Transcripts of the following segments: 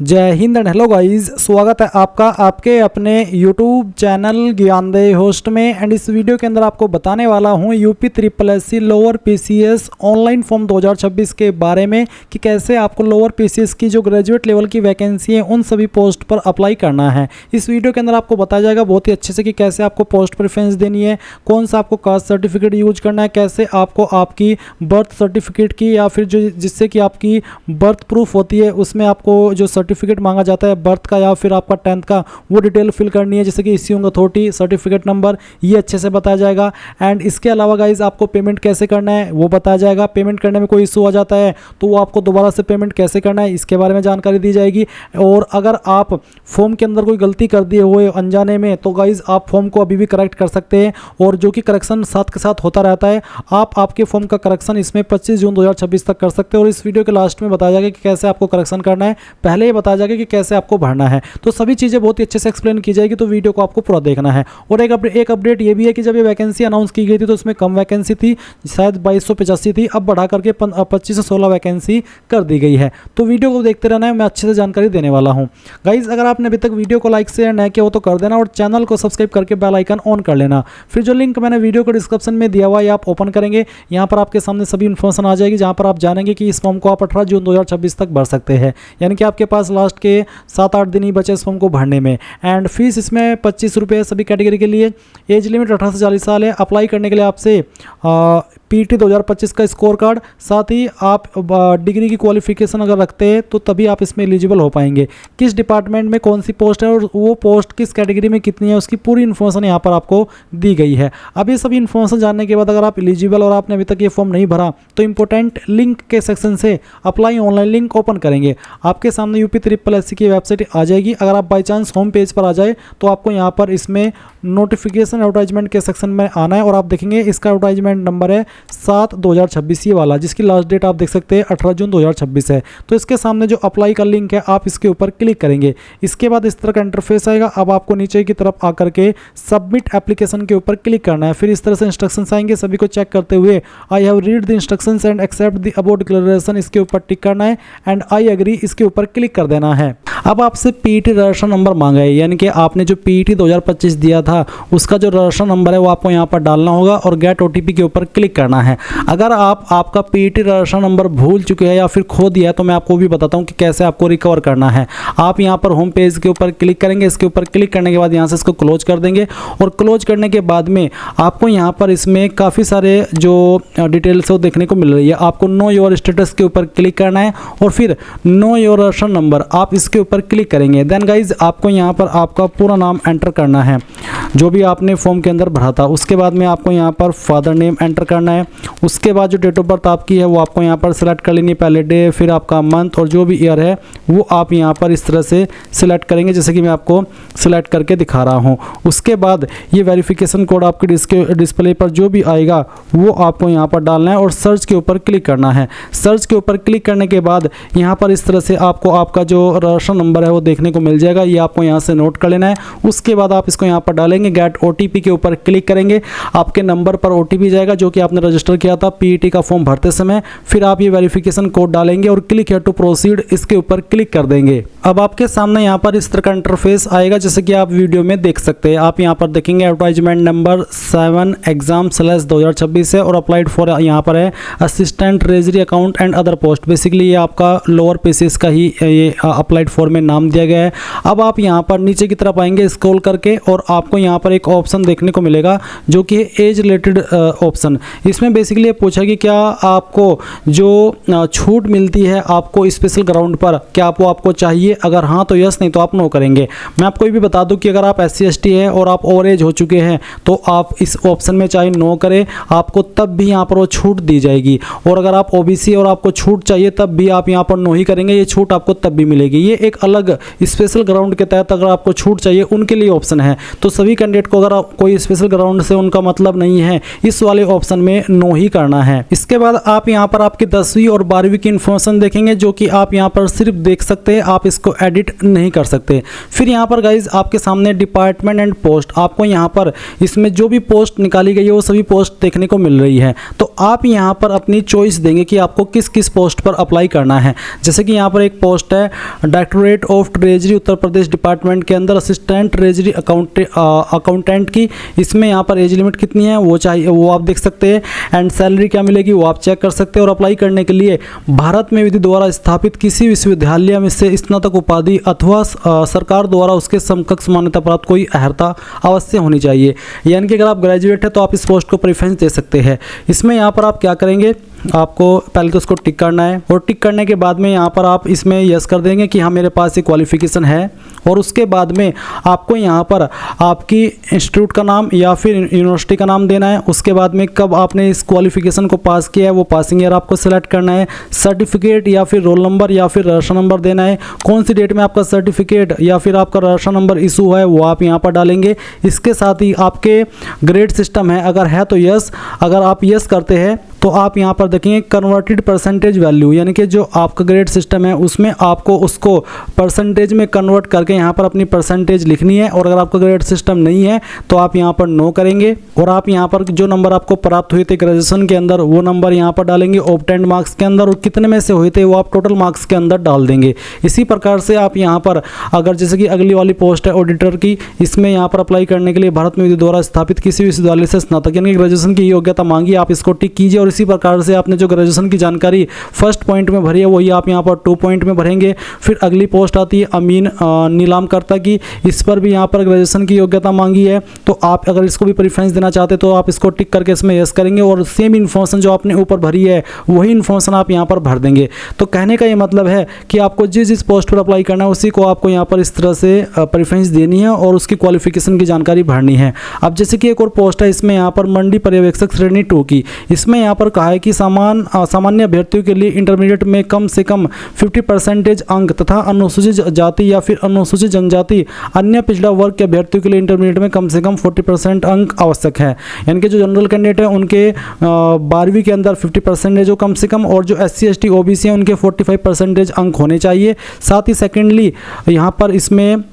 जय Hind and hello guys, स्वागत है आपका आपके अपने यूट्यूब चैनल ज्ञानदेह होस्ट में। एंड इस वीडियो के अंदर आपको बताने वाला हूं UP SSSC lower PCS online form 2026 के बारे में कि कैसे आपको लोअर पीसीएस की जो ग्रेजुएट लेवल की वैकेंसी है उन सभी पोस्ट पर अप्लाई करना है। इस वीडियो के अंदर आपको बताया जाएगा बहुत ही अच्छे से कि कैसे आपको पोस्ट प्रेफरेंस देनी है, कौन सा आपको कास्ट सर्टिफिकेट यूज करना है, कैसे आपको आपकी बर्थ सर्टिफिकेट की या फिर जो जिससे कि आपकी बर्थ प्रूफ होती है उसमें आपको जो सर्टिफिकेट मांगा जाता है बर्थ का या फिर आपका 10th का, वो डिटेल फिल करनी है, जैसे कि इश्यूइंग अथॉरिटी, सर्टिफिकेट नंबर, ये अच्छे से बताया जाएगा। एंड इसके अलावा गाइज आपको पेमेंट कैसे करना है वो बताया जाएगा। पेमेंट करने में कोई इशू आ जाता है तो वो आपको दोबारा से पेमेंट कैसे करना है इसके बारे में जानकारी दी जाएगी। और अगर आप फॉर्म के अंदर कोई गलती कर दिए हुए अनजाने में तो गाइज आप फॉर्म को अभी भी करेक्ट कर सकते हैं, और जो कि करेक्शन साथ के साथ होता रहता है। आप आपके फॉर्म का करेक्शन इसमें 25 जून 2026 तक कर सकते हैं। और इस वीडियो के लास्ट में बताया जाएगा कि कैसे आपको करेक्शन करना है, पहले ही बताया जाएगा कि कैसे आपको भरना है। तो सभी चीज़ें बहुत ही अच्छे से एक्सप्लेन की जाएगी, तो वीडियो को आपको पूरा देखना है। और एक अपडेट ये भी है कि जब ये वैकेंसी अनाउंस की गई थी तो उसमें कम वैकेंसी थी, शायद 2285 थी, अब बढ़ा करके 25 से 16 वैकेंसी कर दी गई है। तो वीडियो को देखते रहना है, मैं अच्छे से जानकारी देने वाला हूँ। गाइज अगर आपने अभी तक वीडियो को लाइक से न किया हो तो कर देना, और चैनल को सब्सक्राइब करके बेल आइकन ऑन कर लेना। फिर जो लिंक मैंने वीडियो को डिस्क्रिप्शन में दिया हुआ है आप ओपन करेंगे, यहाँ पर आपके सामने सभी इन्फॉर्मेशन आ जाएगी, जहाँ पर आप जानेंगे कि इस फॉर्म को आप 18 जून 2026 तक भर सकते हैं। यानी कि आपके पास लास्ट के 7-8 दिन ही बचे इस फॉर्म को भरने में। एंड फीस इसमें 25 रुपये सभी कैटेगरी के लिए। एज लिमिट 18 से 40 साल है। अप्लाई करने के लिए आपसे पीटी 2025 का स्कोर कार्ड, साथ ही आप डिग्री की क्वालिफिकेशन अगर रखते हैं तो तभी आप इसमें एलिजिबल हो पाएंगे। किस डिपार्टमेंट में कौन सी पोस्ट है और वो पोस्ट किस कैटेगरी में कितनी है उसकी पूरी इन्फॉर्मेशन यहाँ पर आपको दी गई है। अब ये सभी इन्फॉर्मेशन जानने के बाद अगर आप एलिजिबल और आपने अभी तक ये फॉर्म नहीं भरा तो इंपॉर्टेंट लिंक के सेक्शन से अप्लाई ऑनलाइन लिंक ओपन करेंगे, आपके सामने यूपी SSSC की वेबसाइट आ जाएगी। अगर आप बाई चांस होम पेज पर आ जाए तो आपको यहाँ पर इसमें नोटिफिकेशन एडवर्टाइजमेंट के सेक्शन में आना है, और आप देखेंगे इसका एडवर्टाइजमेंट नंबर है 7/2026 ये वाला, जिसकी लास्ट डेट आप देख सकते हैं 18 जून 2026 है। तो इसके सामने जो अप्लाई का लिंक है आप इसके ऊपर क्लिक करेंगे। इसके बाद इस तरह का इंटरफेस आएगा। अब आपको नीचे की तरफ आकर के सबमिट एप्लीकेशन के ऊपर क्लिक करना है। फिर इस तरह से इंस्ट्रक्शंस आएंगे, सभी को चेक करते हुए I have read the instructions and accept the above declaration इसके ऊपर टिक करना है, एंड आई एग्री इसके ऊपर क्लिक कर देना है। अब आपसे पीईटी रजिस्ट्रेशन नंबर मांगा है, यानी कि आपने जो पीईटी 2025 दिया था उसका जो रजिस्ट्रेशन नंबर है वो आपको यहाँ पर डालना होगा और गेट ओटीपी के ऊपर क्लिक करना है। अगर आपका पीईटी रजिस्ट्रेशन नंबर भूल चुके हैं या फिर खो दिया है तो मैं आपको भी बताता हूँ कि कैसे आपको रिकवर करना है। आप यहाँ पर होम पेज के ऊपर क्लिक करेंगे, इसके ऊपर क्लिक करने के बाद यहाँ से इसको क्लोज कर देंगे, और क्लोज करने के बाद में आपको यहाँ पर इसमें काफ़ी सारे जो डिटेल्स है वो देखने को मिल रही है। आपको नो योर स्टेटस के ऊपर क्लिक करना है और फिर नो योर रजिस्ट्रेशन नंबर आप इसके ऊपर क्लिक करेंगे। देन गाइज आपको यहाँ पर आपका पूरा नाम एंटर करना है जो भी आपने फॉर्म के अंदर भरा था। उसके बाद में आपको यहाँ पर फादर नेम एंटर करना है। उसके बाद जो डेट ऑफ बर्थ आपकी है वो आपको यहाँ पर सिलेक्ट कर लेनी है, पहले डे, फिर आपका मंथ और जो भी ईयर है वो आप यहाँ पर इस तरह से सिलेक्ट करेंगे, जैसे कि मैं आपको सिलेक्ट करके दिखा रहा हूँ। उसके बाद ये वेरिफिकेशन कोड आपके डिस्प्ले पर जो भी आएगा वो आपको यहाँ पर डालना है और सर्च के ऊपर क्लिक करना है। सर्च के ऊपर क्लिक करने के बाद यहाँ पर इस तरह से आपको आपका जो रजिस्ट्रेशन नंबर है वो देखने को मिल जाएगा, ये आपको यहाँ से नोट कर लेना है। उसके बाद आप इसको यहाँ पर डालेंगे, गेट ओटीपी के ऊपर क्लिक करेंगे, आपके नंबर पर ओटीपी जाएगा जो कि आपने रजिस्टर किया था पीईटी का फॉर्म भरते समय। फिर आप ये वेरिफिकेशन कोड डालेंगे और क्लिक हियर टू प्रोसीड इसके ऊपर क्लिक कर देंगे। अब आपके सामने यहाँ पर इस तरह का इंटरफेस आएगा जैसे कि आप वीडियो में देख सकते हैं। आप यहाँ पर देखेंगे एडवर्टाइजमेंट नंबर 7 एग्जाम/2026 है और अप्लाइड फॉर यहाँ पर है assistant treasury account and other post. Basically ये आपका लोअर पीसीएस का ही ये अप्लाइड फॉर में नाम दिया गया है। अब आप यहाँ पर नीचे की तरफ आएंगे स्क्रॉल करके और आपको यहाँ पर एक ऑप्शन देखने को मिलेगा जो कि एज रिलेटेड ऑप्शन। इसमें बेसिकली पूछा कि क्या आपको जो छूट मिलती है आपको स्पेशल ग्राउंड पर, क्या वो आपको चाहिए? अगर हाँ तो यस, नहीं तो आप नो करेंगे। मैं आपको ये भी बता दूं कि अगर आप SC/ST है और आप ओवर एज हो चुके हैं तो आप इस ऑप्शन में चाहे नो करें आपको तब भी यहाँ पर वो छूट दी जाएगी, और अगर आप OBC और आपको छूट चाहिए तब भी आप यहाँ पर नो ही करेंगे, ये छूट आपको तब भी मिलेगी। ये एक अलग स्पेशल ग्राउंड के तहत अगर आपको छूट चाहिए उनके लिए ऑप्शन है। तो सभी कैंडिडेट को अगर कोई स्पेशल ग्राउंड से उनका मतलब नहीं है इस वाले ऑप्शन में इसमें नो ही करना है। इसके बाद आप यहाँ पर आपकी 10वीं और 12वीं की इन्फॉर्मेशन देखेंगे, जो कि आप यहाँ पर सिर्फ देख सकते हैं, आप इसको एडिट नहीं कर सकते। फिर यहाँ पर गाइज आपके सामने डिपार्टमेंट एंड पोस्ट, आपको यहाँ पर इसमें जो भी पोस्ट निकाली गई है वो सभी पोस्ट देखने को मिल रही है। तो आप यहाँ पर अपनी चॉइस देंगे कि आपको किस किस पोस्ट पर अप्लाई करना है। जैसे कि यहाँ पर एक पोस्ट है directorate of treasury Uttar Pradesh department के अंदर असिस्टेंट ट्रेजरी अकाउंटेंट की। इसमें यहाँ पर एज लिमिट कितनी है वो चाहिए, वो आप देख सकते हैं, एंड सैलरी क्या मिलेगी वो आप चेक कर सकते हैं। और अप्लाई करने के लिए भारत में विधि द्वारा स्थापित किसी विश्वविद्यालय में से स्नातक उपाधि अथवा सरकार द्वारा उसके समकक्ष मान्यता प्राप्त कोई अर्हता अवश्य होनी चाहिए। यानी कि अगर आप ग्रेजुएट है तो आप इस पोस्ट को प्रेफरेंस दे सकते हैं। इसमें यहाँ पर आप क्या करेंगे, आपको पहले तो उसको टिक करना है, और टिक करने के बाद में यहाँ पर आप इसमें यस कर देंगे कि हाँ मेरे पास ये क्वालिफिकेशन है। और उसके बाद में आपको यहाँ पर आपकी इंस्टीट्यूट का नाम या फिर यूनिवर्सिटी का नाम देना है। उसके बाद में कब आपने इस क्वालिफिकेशन को पास किया है वो पासिंग ईयर आपको सेलेक्ट करना है। सर्टिफिकेट या फिर रोल नंबर या फिर रजिस्ट्रेशन नंबर देना है। कौन सी डेट में आपका सर्टिफिकेट या फिर आपका रजिस्ट्रेशन नंबर इशू है वो आप यहाँ पर डालेंगे। इसके साथ ही आपके ग्रेड सिस्टम है, अगर है तो यस, अगर आप यस करते हैं तो आप यहाँ पर देखेंगे कन्वर्टेड परसेंटेज वैल्यू, यानी कि जो आपका ग्रेड सिस्टम है उसमें आपको उसको परसेंटेज में कन्वर्ट करके यहाँ पर अपनी परसेंटेज लिखनी है। और अगर आपका ग्रेड सिस्टम नहीं है तो आप यहाँ पर नो करेंगे, और आप यहाँ पर जो नंबर आपको प्राप्त हुए थे ग्रेजुएशन के अंदर वो नंबर यहाँ पर डालेंगे ऑब्टेन्ड मार्क्स के अंदर, और कितने में से हुए थे वो आप टोटल मार्क्स के अंदर डाल देंगे। इसी प्रकार से आप यहाँ पर अगर जैसे कि अगली वाली पोस्ट है ऑडिटर की, इसमें यहाँ पर अप्लाई करने के लिए भारत में विधि द्वारा स्थापित किसी विश्वविद्यालय से स्नातक यानी ग्रेजुएशन की योग्यता मांगी, आप इसको टिक कीजिए। और इसी प्रकार से आपने जो ग्रेजुएशन की जानकारी फर्स्ट पॉइंट में भरी है वही आप यहाँ पर 2 पॉइंट में भरेंगे। फिर अगली पोस्ट आती है अमीन नीलामकर्ता की, इस पर भी यहाँ पर ग्रेजुएशन की योग्यता मांगी है, तो आप अगर इसको भी प्रेफरेंस देना चाहते तो आप इसको टिक करके इसमें यस करेंगे, और सेम इन्फॉर्मेशन जो आपने ऊपर भरी है वही इन्फॉर्मेशन आप यहाँ पर भर देंगे। तो कहने का ये मतलब है कि आपको जिस पोस्ट पर अप्लाई करना है उसी को आपको यहाँ पर इस तरह से प्रेफरेंस देनी है और उसकी क्वालिफिकेशन की जानकारी भरनी है। अब जैसे कि एक और पोस्ट है इसमें यहाँ पर मंडी पर्यवेक्षक श्रेणी 2 की, इसमें यहाँ पर कहा है कि सामान्य अभ्यर्थियों के लिए इंटरमीडिएट में कम से कम 50% अंक तथा अनुसूचित जाति या फिर अनुसूचित जनजाति अन्य पिछड़ा वर्ग के अभ्यर्थियों के लिए इंटरमीडिएट में कम से कम 40% अंक आवश्यक है। यानी कि जो जनरल कैंडिडेट है उनके 12वीं के अंदर 50% जो कम से कम, और जो SC ST OBC हैं उनके 45% अंक होने चाहिए। साथ ही सेकेंडली यहाँ पर इसमें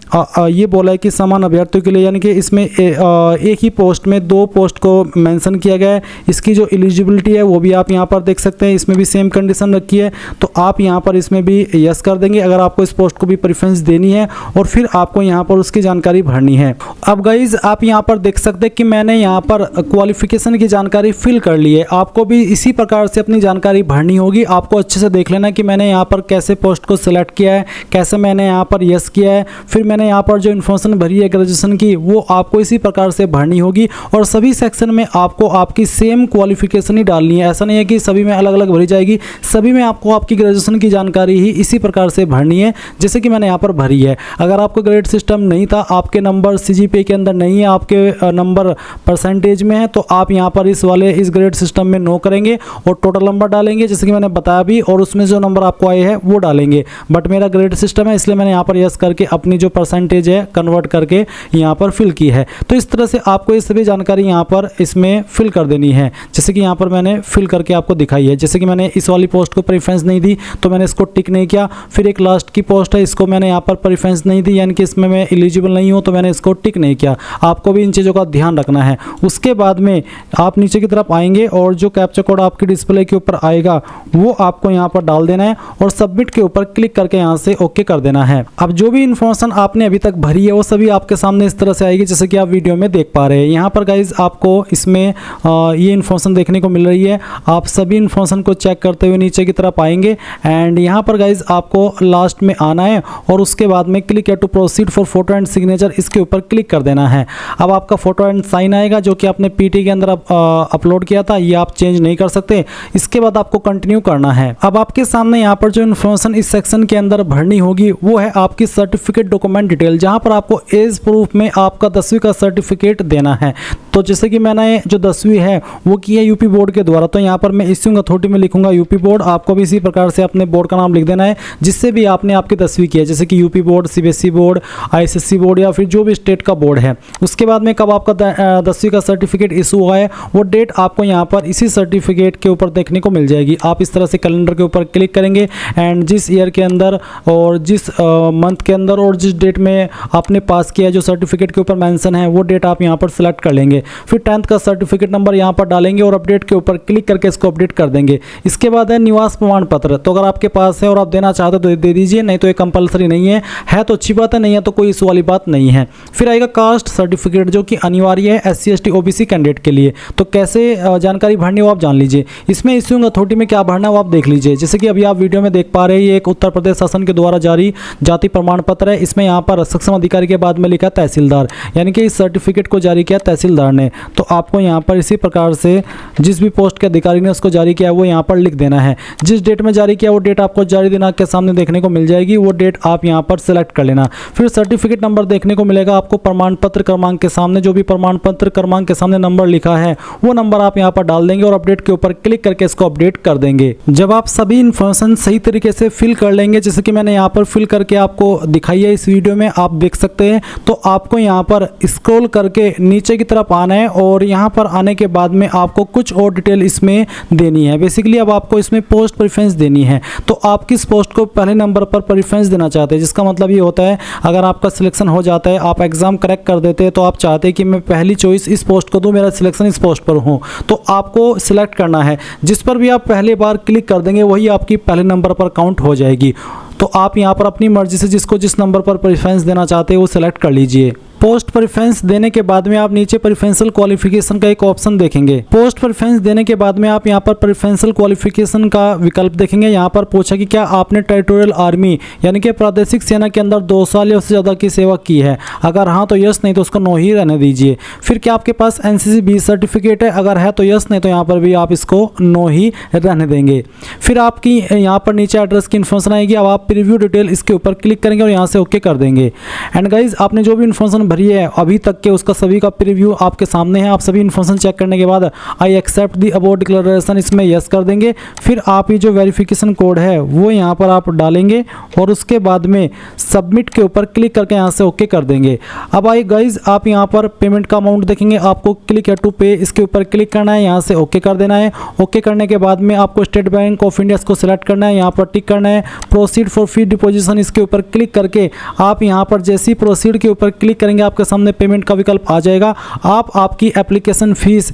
ये बोला है कि समान अभ्यर्थियों के लिए, यानी कि इसमें एक ही पोस्ट में 2 पोस्ट को मेंशन किया गया है। इसकी जो एलिजिबिलिटी है वो भी आप यहाँ पर देख सकते हैं, इसमें भी सेम कंडीशन रखी है, तो आप यहाँ पर इसमें भी यस कर देंगे अगर आपको इस पोस्ट को भी प्रेफरेंस देनी है, और फिर आपको यहाँ पर उसकी जानकारी भरनी है। अब गाइज आप यहाँ पर देख सकते हैं कि मैंने यहाँ पर क्वालिफिकेशन की जानकारी फिल कर ली है। आपको भी इसी प्रकार से अपनी जानकारी भरनी होगी। आपको अच्छे से देख लेना कि मैंने यहाँ पर कैसे पोस्ट को सिलेक्ट किया है, कैसे मैंने यहाँ पर यस किया है, फिर मैंने यहाँ पर जो इन्फॉर्मेशन भरी है ग्रेजुएशन की वो आपको इसी प्रकार से भरनी होगी। और सभी सेक्शन में आपको आपकी सेम क्वालिफिकेशन ही डालनी है, ऐसा नहीं है कि सभी में अलग अलग भरी जाएगी, सभी में आपको आपकी ग्रेजुएशन की जानकारी ही इसी प्रकार से भरनी है जैसे कि मैंने यहाँ पर भरी है। अगर आपको ग्रेड सिस्टम नहीं था, आपके नंबर CGPA के अंदर नहीं है, आपके नंबर परसेंटेज में है, तो आप यहाँ पर इस ग्रेड सिस्टम में नो करेंगे और टोटल नंबर डालेंगे जैसे कि मैंने बताया भी, और उसमें जो नंबर आपको आए हैं वो डालेंगे। बट मेरा ग्रेड सिस्टम है इसलिए मैंने यहाँ पर यस करके अपनी जो परसेंटेज है कन्वर्ट करके यहाँ पर फिल की है। तो इस तरह से आपको ये सभी जानकारी यहाँ पर इसमें फिल कर देनी है, जैसे कि यहाँ पर मैंने फिल करके आपको दिखाई है। जैसे कि मैंने इस वाली पोस्ट को प्रेफरेंस नहीं दी तो मैंने इसको टिक नहीं किया। फिर एक लास्ट की पोस्ट है, इसको मैंने यहाँ पर प्रेफरेंस नहीं दी, यानी कि इसमें मैं एलिजिबल नहीं हूँ, तो मैंने इसको टिक नहीं किया। आपको भी इन चीज़ों का ध्यान रखना है। उसके बाद में आप नीचे की तरफ आएंगे और जो कैप्चा कोड आपकी डिस्प्ले के ऊपर आएगा वो आपको यहाँ पर डाल देना है और सबमिट के ऊपर क्लिक करके यहाँ से ओके कर देना है। अब जो भी इन्फॉर्मेशन आपने अभी तक भरी है वो सभी आपके सामने इस तरह से आएगी जैसे कि आप वीडियो में देख पा रहे हैं। यहाँ पर गाइज आपको इसमें ये इन्फॉर्मेशन देखने को मिल रही है। आप सभी इन्फॉर्मेशन को चेक करते हुए नीचे की तरफ आएंगे एंड यहाँ पर गाइज आपको लास्ट में आना है और उसके बाद में click to proceed for photo and signature, इसके ऊपर क्लिक कर देना है। अब आपका फोटो एंड साइन आएगा जो कि आपने पीटी के अंदर अपलोड किया था, ये आप चेंज नहीं कर सकते। इसके बाद आपको कंटिन्यू करना है। अब आपके सामने यहाँ पर जो इन्फॉर्मेशन इस सेक्शन के अंदर भरनी होगी वो है आपकी सर्टिफिकेट डॉक्यूमेंट डॉक्यूमेंट डिटेल, जहां पर आपको एज प्रूफ में आपका 10वीं का सर्टिफिकेट देना है। तो जैसे कि मैंने जो 10वीं है वो की है यूपी बोर्ड के द्वारा, तो यहाँ पर मैं इश्यूइंग अथॉरिटी में लिखूंगा यूपी बोर्ड। आपको भी इसी प्रकार से अपने बोर्ड का नाम लिख देना है जिससे भी आपने आपकी 10वीं की है, जैसे कि UP board, CBSE board, ISSC board या फिर जो भी स्टेट का बोर्ड है। उसके बाद में कब आपका 10वीं का सर्टिफिकेट इशू हुआ है वो डेट आपको यहाँ पर इसी सर्टिफिकेट के ऊपर देखने को मिल जाएगी। आप इस तरह से कैलेंडर के ऊपर क्लिक करेंगे एंड जिस ईयर के अंदर और जिस मंथ के अंदर और जिस डेट में आपने पास किया जो सर्टिफिकेट के ऊपर मेंशन है वो डेट आप यहाँ पर सिलेक्ट कर लेंगे। फिर 10th का सर्टिफिकेट नंबर यहाँ पर डालेंगे और अपडेट के ऊपर क्लिक करके इसको अपडेट कर देंगे। इसके बाद है निवास प्रमाण पत्र, तो अगर आपके पास है और आप देना चाहते तो दे दीजिए, नहीं तो ये कंपलसरी नहीं है तो अच्छी बात है, नहीं है तो कोई इस वाली बात नहीं है। फिर आएगा कास्ट सर्टिफिकेट जो कि अनिवार्य है SC ST OBC कैंडिडेट के लिए। तो कैसे जानकारी भरनी हो आप जान लीजिए। इसमें इश्यूइंग अथॉरिटी में क्या भरना हो आप देख लीजिए। जैसे कि अभी आप वीडियो में देख पा रहे हैं ये एक उत्तर प्रदेश शासन के द्वारा जारी जाति प्रमाण पत्र है। इसमें यहाँ पर सक्षम अधिकारी के बाद में लिखा तहसीलदार, यानी कि इस सर्टिफिकेट को जारी किया तहसीलदार ने। तो आपको यहाँ पर इसी प्रकार से जिस भी पोस्ट के अधिकारी ने उसको जारी किया वो यहाँ पर लिख देना है। जिस डेट में जारी किया वो डेट आपको जारी दिनांक के सामने देखने को मिल जाएगी, वो डेट आप यहाँ पर सिलेक्ट कर लेना। फिर सर्टिफिकेट नंबर देखने को मिलेगा आपको प्रमाण पत्र क्रमांक के सामने, जो भी प्रमाण पत्र क्रमांक के सामने नंबर लिखा है वो नंबर आप यहाँ पर डाल देंगे और अपडेट के ऊपर क्लिक करके इसको अपडेट कर देंगे। जब आप सभी इन्फॉर्मेशन सही तरीके से फिल कर लेंगे, जैसे कि मैंने यहाँ पर फिल करके आपको दिखाई है इस वीडियो में, आप देख सकते हैं, तो आपको यहाँ पर स्क्रॉल करके नीचे की तरफ आना है और यहाँ पर आने के बाद में आपको कुछ और डिटेल इसमें देनी है। बेसिकली अब आपको इसमें पोस्ट प्रेफरेंस देनी है। तो आप किस पोस्ट को पहले नंबर पर प्रेफरेंस देना चाहते हैं, जिसका मतलब ये होता है अगर आपका सिलेक्शन हो जाता है, आप एग्जाम क्रैक कर देते हैं, तो आप चाहते हैं कि मैं पहली चॉइस इस पोस्ट को दूं, मेरा सिलेक्शन इस पोस्ट पर हो, तो आपको सिलेक्ट करना है। जिस पर भी आप पहले बार क्लिक कर देंगे वही आपकी पहले नंबर पर काउंट हो जाएगी। तो आप यहाँ पर अपनी मर्जी से जिसको जिस नंबर पर प्रेफरेंस देना चाहते हैं वो सिलेक्ट कर लीजिए। पोस्ट प्रेफरेंस देने के बाद में आप नीचे प्रेफरेंशियल क्वालिफिकेशन का एक ऑप्शन देखेंगे। पोस्ट प्रेफरेंस देने के बाद में आप यहाँ पर प्रेफरेंशियल क्वालिफिकेशन का विकल्प देखेंगे। यहाँ पर पूछा कि क्या आपने टेरिटोरियल आर्मी यानी कि प्रादेशिक सेना के अंदर 2 साल या उससे ज़्यादा की सेवा की है। अगर हाँ तो यस, नहीं तो उसको नो ही रहने दीजिए। फिर क्या आपके पास NCC B सर्टिफिकेट है, अगर है तो यस, नहीं तो यहाँ पर भी आप इसको नो ही रहने देंगे। फिर आपकी यहाँ पर नीचे एड्रेस की इन्फॉर्मेशन आएगी। अब आप प्रीव्यू डिटेल इसके ऊपर क्लिक करेंगे और यहाँ से ओके कर देंगे। एंड गाइज आपने जो भी इन्फॉर्मेशन भरी है अभी तक के उसका सभी का प्रीव्यू आपके सामने है। आप सभी इन्फॉर्मेशन चेक करने के बाद I accept the above declaration इसमें यस कर देंगे। फिर आप ये जो वेरिफिकेशन कोड है वो यहाँ पर आप डालेंगे और उसके बाद में सबमिट के ऊपर क्लिक करके यहाँ से ओके कर देंगे। अब आइए गाइज आप यहाँ पर पेमेंट का अमाउंट देखेंगे, आपको क्लिक है टू पे, इसके ऊपर क्लिक करना है, यहाँ से ओके कर देना है। ओके करने के बाद में आपको स्टेट बैंक ऑफ इंडिया को सिलेक्ट करना है, यहाँ पर टिक करना है। प्रोसीड फॉर फी डिपोजिशन इसके ऊपर क्लिक करके आप यहाँ पर जैसे ही प्रोसीड के ऊपर क्लिक करेंगे आपके सामने पेमेंट का विकल्प आ जाएगा। आप आपकी एप्लीकेशन फीस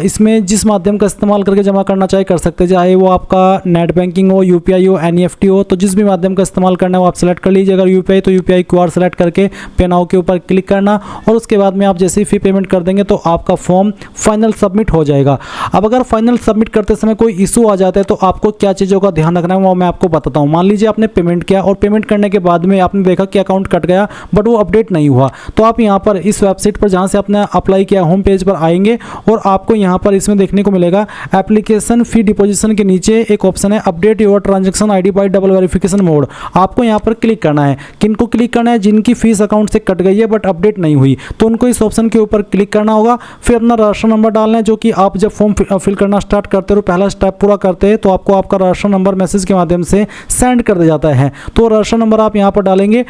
इसमें जिस माध्यम का इस्तेमाल करके जमा करना चाहे कर सकते हैं, चाहे वो आपका नेट बैंकिंग हो, UPI हो, NEFT हो, तो जिस भी माध्यम का इस्तेमाल करना है वो आप सेलेक्ट कर लीजिए। अगर UPI तो UPI QR सेलेक्ट करके पे नाउ के ऊपर क्लिक करना और उसके बाद में आप जैसे ही फी पेमेंट कर देंगे तो आपका फॉर्म फाइनल सबमिट हो जाएगा। अब अगर फाइनल सबमिट करते समय कोई इशू आ जाता है तो आपको क्या चीज़ों का ध्यान रखना है वो मैं आपको बताता हूँ। मान लीजिए आपने पेमेंट किया और पेमेंट करने के बाद में आपने देखा कि अकाउंट कट गया बट वो अपडेट नहीं हुआ, तो आप यहाँ पर इस वेबसाइट पर जहाँ से आपने अप्लाई किया होम पेज पर आएंगे और आपको यहाँ पर इसमें देखने को मिलेगा एप्लीकेशन फी डिपोजिशन के नीचे एक ऑप्शन है update your transaction ID bye double verification mode. आपको यहाँ पर क्लिक करना है। किनको क्लिक करना है? जिनकी फीस अकाउंट से कट गई है बट अपडेट नहीं हुई, तो उनको इस ऑप्शन के ऊपर क्लिक करना होगा। फिर अपना राशन नंबर डालना है, जो कि आप जब फॉर्म फिल करना स्टार्ट करते हो पहला स्टेप पूरा करते हैं तो आपको आपका राशन नंबर मैसेज के माध्यम से सेंड कर दिया जाता है। तो राशन नंबर आप यहाँ पर डालेंगे।